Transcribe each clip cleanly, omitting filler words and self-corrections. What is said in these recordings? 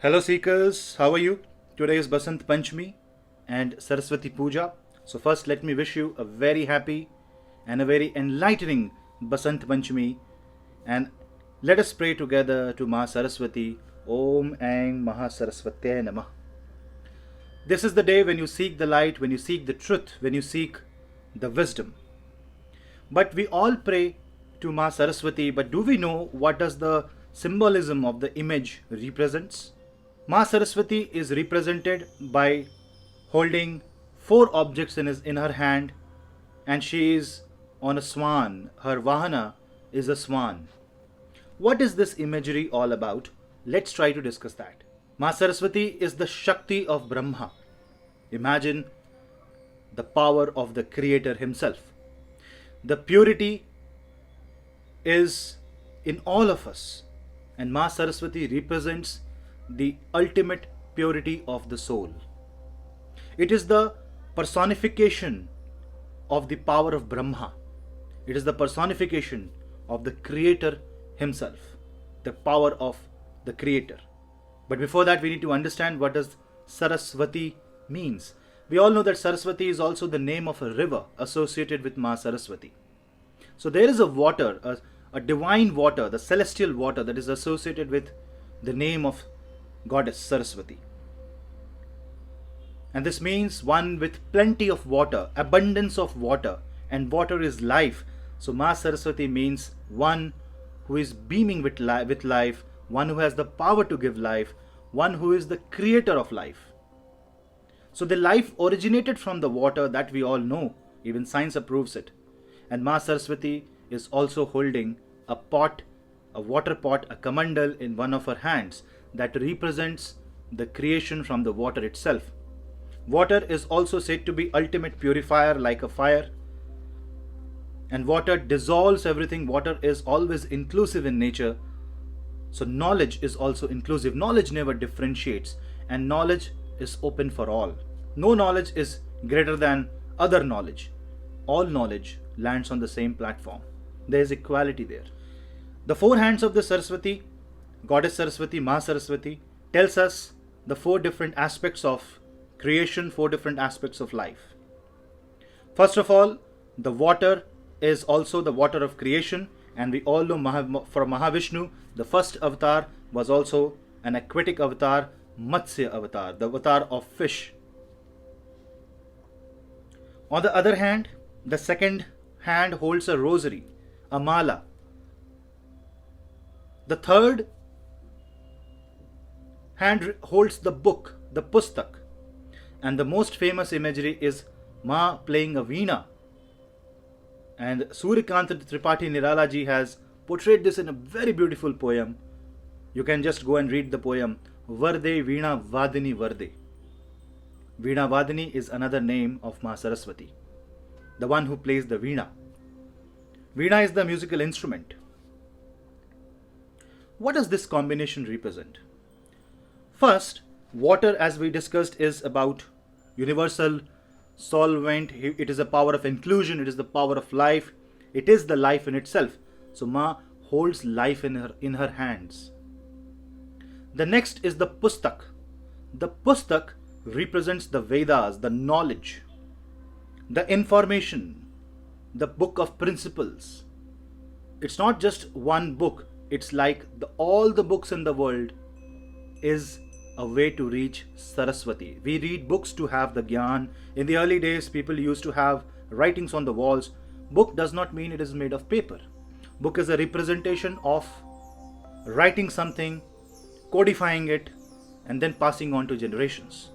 Hello Seekers, how are you? Today is Basant Panchami and Saraswati Puja. So first let me wish you a very happy and a very enlightening Basant Panchami, and let us pray together to Ma Saraswati. Om Aing Maha Saraswatya Namah. This is the day when you seek the light, when you seek the truth, when you seek the wisdom. But we all pray to Ma Saraswati, but do we know what does the symbolism of the image represents? Ma Saraswati is represented by holding four objects in her hand, and she is on a swan. Her Vahana is a swan. What is this imagery all about? Let's try to discuss that. Ma Saraswati is the Shakti of Brahma. Imagine the power of the Creator Himself. The purity is in all of us, and Ma Saraswati represents the ultimate purity of the soul. It is the personification of the power of Brahma. It is the personification of the Creator Himself, the power of the Creator. But before that, we need to understand what does Saraswati means. We all know that Saraswati is also the name of a river associated with Ma Saraswati. So there is a water, a divine water, the celestial water that is associated with the name of Goddess Saraswati. And this means one with plenty of water, abundance of water, and water is life. So Ma Saraswati means one who is beaming with life, one who has the power to give life, one who is the creator of life. So the life originated from the water, that we all know, even science approves it. And Ma Saraswati is also holding a pot, a water pot, a kamandal in one of her hands that represents the creation from the water itself. Water is also said to be ultimate purifier like a fire. And water dissolves everything. Water is always inclusive in nature. So knowledge is also inclusive. Knowledge never differentiates, and knowledge is open for all. No knowledge is greater than other knowledge. All knowledge lands on the same platform. There is equality there. The four hands of the Saraswati, Goddess Saraswati, Ma Saraswati, tells us the four different aspects of creation, four different aspects of life. First of all, the water is also the water of creation, and we all know for Mahavishnu, the first avatar was also an aquatic avatar, Matsya avatar, the avatar of fish. On the other hand, the second hand holds a rosary, a mala. The third hand holds the book, the pustak. And the most famous imagery is Ma playing a veena. And Suryakant Tripathi Nirala ji has portrayed this in a very beautiful poem. You can just go and read the poem. Varde Veena Vadini Varde. Veena Vadini is another name of Ma Saraswati, the one who plays the veena. Veena is the musical instrument. What does this combination represent? First, water, as we discussed, is about universal solvent. It is a power of inclusion. It is the power of life. It is the life in itself. So Ma holds life in her hands. The next is the pustak. The pustak represents the Vedas, the knowledge, the information, the book of principles. It's not just one book. It's like all the books in the world is a way to reach Saraswati. We read books to have the Gyan. In the early days, people used to have writings on the walls. Book does not mean it is made of paper. Book is a representation of writing something, codifying it, and then passing on to generations.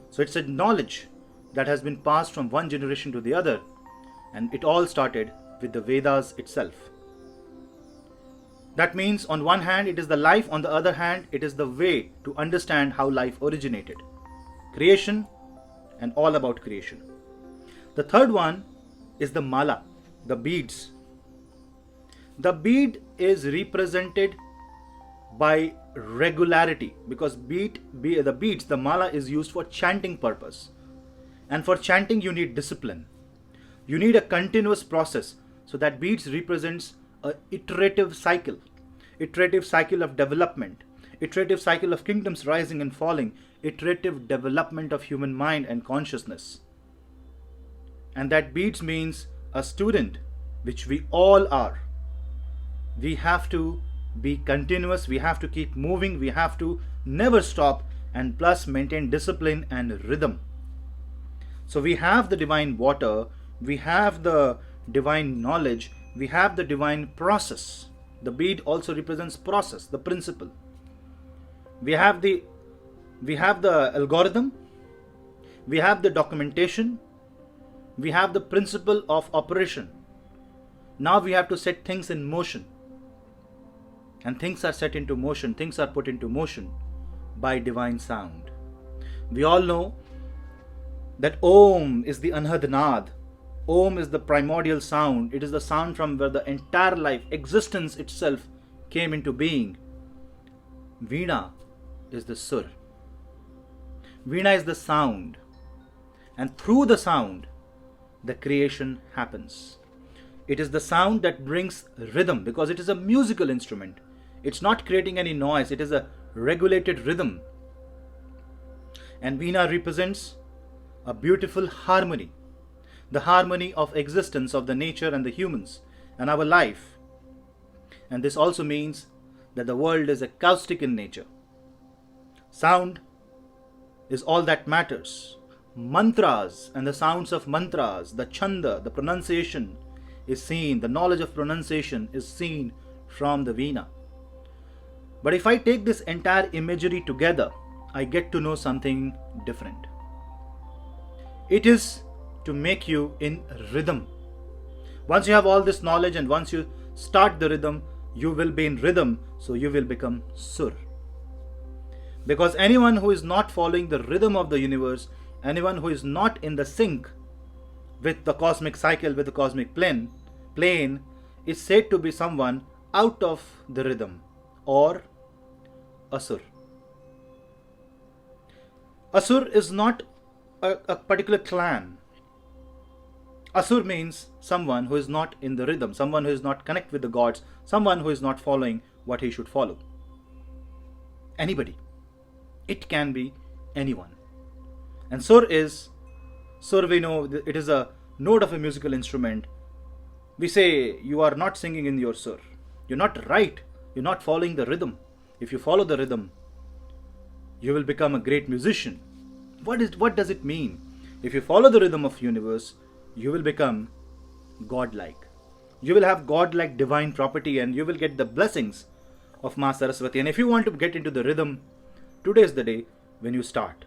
So it's a knowledge that has been passed from one generation to the other, and it all started with the Vedas itself. That means on one hand it is the life, on the other hand it is the way to understand how life originated. Creation and all about creation. The third one is the mala, the beads. The bead is represented by regularity, because the mala is used for chanting purpose. And for chanting you need discipline. You need a continuous process. So that beads represents a iterative cycle of development, iterative cycle of kingdoms rising and falling, iterative development of human mind and consciousness. And that beats means a student, which we all are. We have to be continuous, we have to keep moving, we have to never stop, and plus maintain discipline and rhythm. So we have the divine water, we have the divine knowledge, we have the divine process. The bead also represents process, the principle. We have the algorithm, we have the documentation, we have the principle of operation. Now we have to set things in motion. And things are set into motion, things are put into motion by divine sound. We all know that Om is the Anhad. Om is the primordial sound. It is the sound from where the entire life, existence itself came into being. Veena is the Sur. Veena is the sound. And through the sound, the creation happens. It is the sound that brings rhythm because it is a musical instrument. It's not creating any noise. It is a regulated rhythm. And Veena represents a beautiful harmony. The harmony of existence of the nature and the humans and our life. And this also means that the world is acoustic in nature. Sound is all that matters. Mantras and the sounds of mantras, the chanda, the pronunciation is seen, the knowledge of pronunciation is seen from the Veena. But if I take this entire imagery together, I get to know something different. It is to make you in rhythm. Once you have all this knowledge and once you start the rhythm, you will be in rhythm, so you will become Sur. Because anyone who is not following the rhythm of the universe, anyone who is not in the sync with the cosmic cycle, with the cosmic plane, is said to be someone out of the rhythm or Asur. Asur is not a particular clan. Asur means someone who is not in the rhythm, someone who is not connected with the gods, someone who is not following what he should follow. Anybody. It can be anyone. And Sur we know, it is a note of a musical instrument. We say you are not singing in your Sur. You're not right. You're not following the rhythm. If you follow the rhythm, you will become a great musician. What does it mean? If you follow the rhythm of universe, you will become godlike. You will have godlike divine property and you will get the blessings of Ma Saraswati. And if you want to get into the rhythm, today is the day when you start.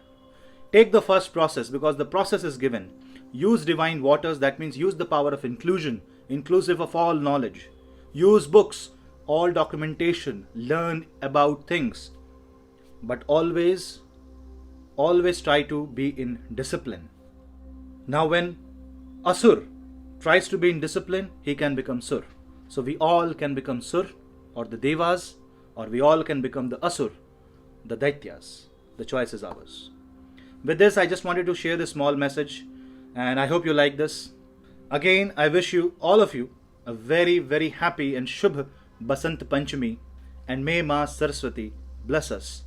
Take the first process because the process is given. Use divine waters, that means use the power of inclusion, inclusive of all knowledge. Use books, all documentation, learn about things. But always try to be in discipline. Now when Asur tries to be in discipline, he can become Sur. So we all can become Sur or the Devas, or we all can become the Asur, the Daityas. The choice is ours. With this, I just wanted to share this small message and I hope you like this. Again, I wish you, all of you, a very, very happy and Shubh Basant Panchami, and may Ma Saraswati bless us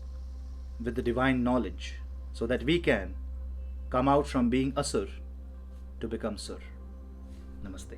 with the divine knowledge so that we can come out from being Asur to become Sur. Namaste.